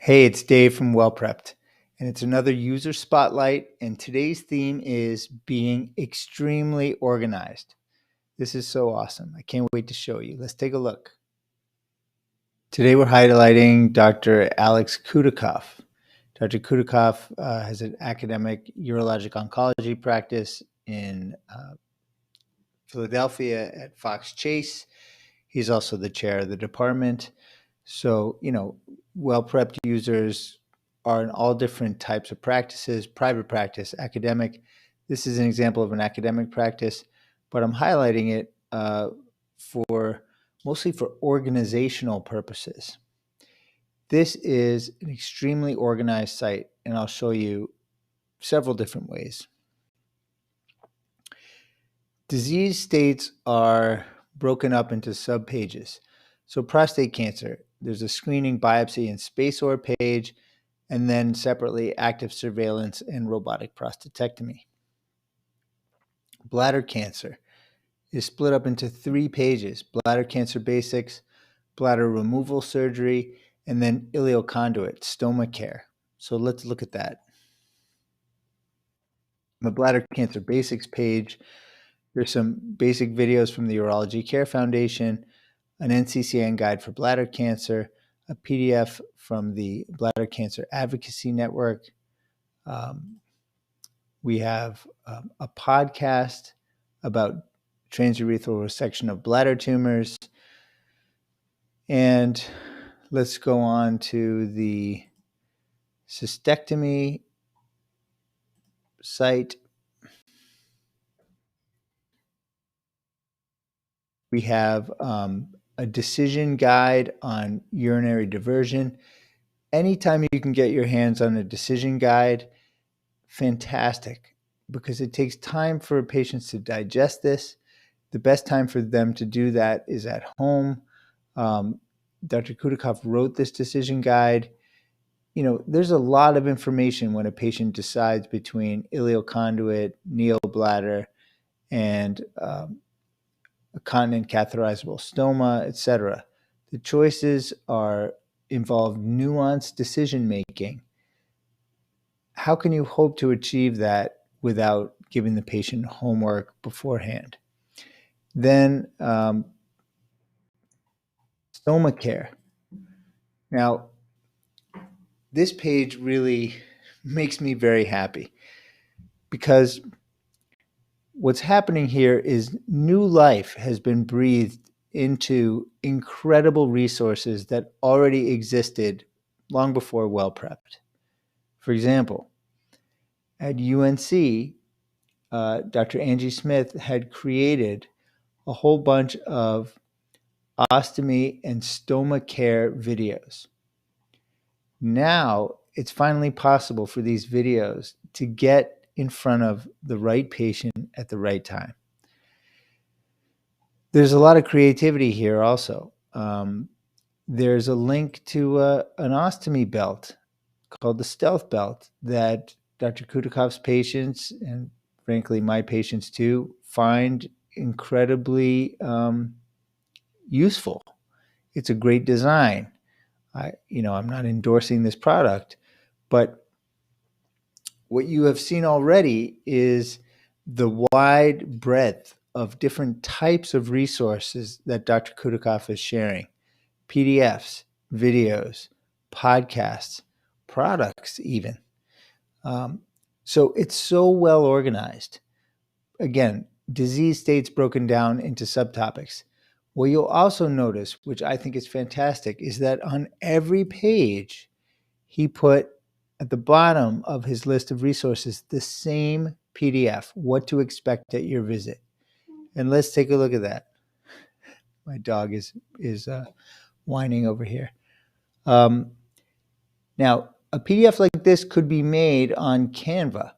Hey, it's Dave from WellPrept, and it's another user spotlight. And today's theme is being extremely organized. This is so awesome. I can't wait to show you. Let's take a look. Today we're highlighting Dr. Alex Kutikov. Dr. Kutikov has an academic urologic oncology practice in Philadelphia at Fox Chase. He's also the chair of the department. So, well-prepped users are in all different types of practices: private practice, academic. This is an example of an academic practice, but I'm highlighting it mostly for organizational purposes. This is an extremely organized site, and I'll show you several different ways. Disease states are broken up into subpages. So prostate cancer, there's a screening, biopsy, and space-OR page, and then separately active surveillance and robotic prostatectomy. Bladder cancer is split up into 3 pages: bladder cancer basics, bladder removal surgery, and then ileoconduit, stoma care. So let's look at that. On the bladder cancer basics page, there's some basic videos from the Urology Care Foundation, an NCCN guide for bladder cancer, a PDF from the Bladder Cancer Advocacy Network. We have a podcast about transurethral resection of bladder tumors. And let's go on to the cystectomy site. We have a decision guide on urinary diversion. Anytime you can get your hands on a decision guide, fantastic, because it takes time for patients to digest this. The best time for them to do that is at home. Dr. Kutikov wrote this decision guide. There's a lot of information when a patient decides between ileoconduit, neobladder, and a continent catheterizable stoma, etc. The choices involve nuanced decision making. How can you hope to achieve that without giving the patient homework beforehand? Then stoma care. Now, this page really makes me very happy, because what's happening here is new life has been breathed into incredible resources that already existed long before WellPrept. For example, at UNC, Dr. Angie Smith had created a whole bunch of ostomy and stoma care videos. Now it's finally possible for these videos to get in front of the right patient at the right time. There's a lot of creativity here also. There's a link to an ostomy belt called the Stealth Belt that Dr. Kutikov's patients, and frankly my patients too, find incredibly useful. It's a great design. I'm not endorsing this product, but what you have seen already is the wide breadth of different types of resources that Dr. Kutikov is sharing: PDFs, videos, podcasts, products even. So it's so well organized. Again, disease states broken down into subtopics. What you'll also notice, which I think is fantastic, is that on every page, he put at the bottom of his list of resources the same PDF, what to expect at your visit. And let's take a look at that. My dog is whining over here. Now, a PDF like this could be made on Canva.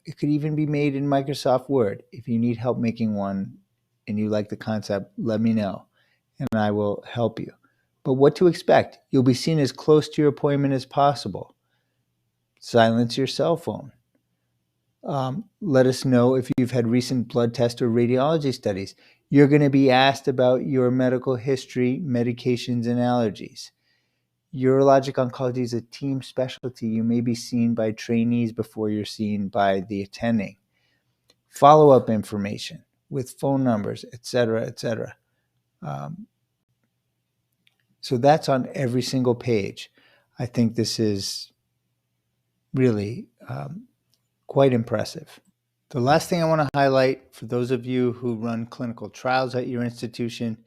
It could even be made in Microsoft Word. If you need help making one and you like the concept, let me know and I will help you. But what to expect? You'll be seen as close to your appointment as possible. Silence your cell phone. Let us know if you've had recent blood test or radiology studies. You're going to be asked about your medical history, medications, and allergies. Urologic oncology is a team specialty. You may be seen by trainees before you're seen by the attending. Follow-up information with phone numbers, et cetera, et cetera. So that's on every single page. I think this is really quite impressive. The last thing I want to highlight for those of you who run clinical trials at your institution,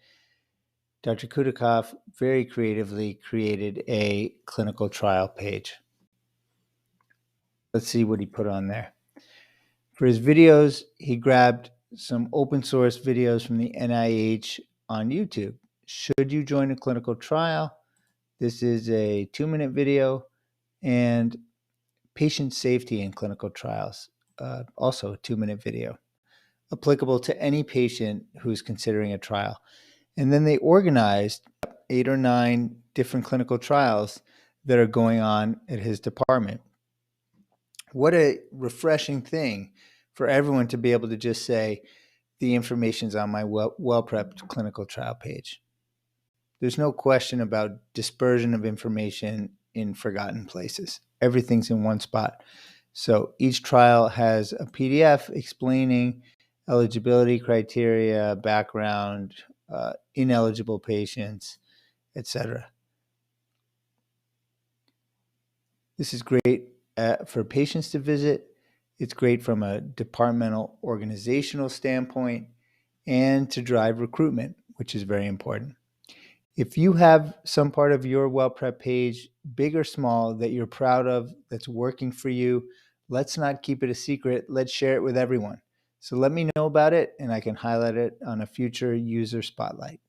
Dr. Kutikov very creatively created a clinical trial page. Let's see what he put on there. For his videos, he grabbed some open source videos from the NIH on YouTube. Should you join a clinical trial? This is a 2-minute video, and patient safety in clinical trials, also a 2-minute video, applicable to any patient who's considering a trial. And then they organized 8 or 9 different clinical trials that are going on at his department. What a refreshing thing for everyone to be able to just say, the information's on my WellPrept clinical trial page. There's no question about dispersion of information in forgotten places. Everything's in one spot. So each trial has a PDF explaining eligibility criteria, background, ineligible patients, etc. This is great for patients to visit. It's great from a departmental organizational standpoint and to drive recruitment, which is very important. If you have some part of your WellPrep page, big or small, that you're proud of, that's working for you, let's not keep it a secret. Let's share it with everyone. So let me know about it, and I can highlight it on a future user spotlight.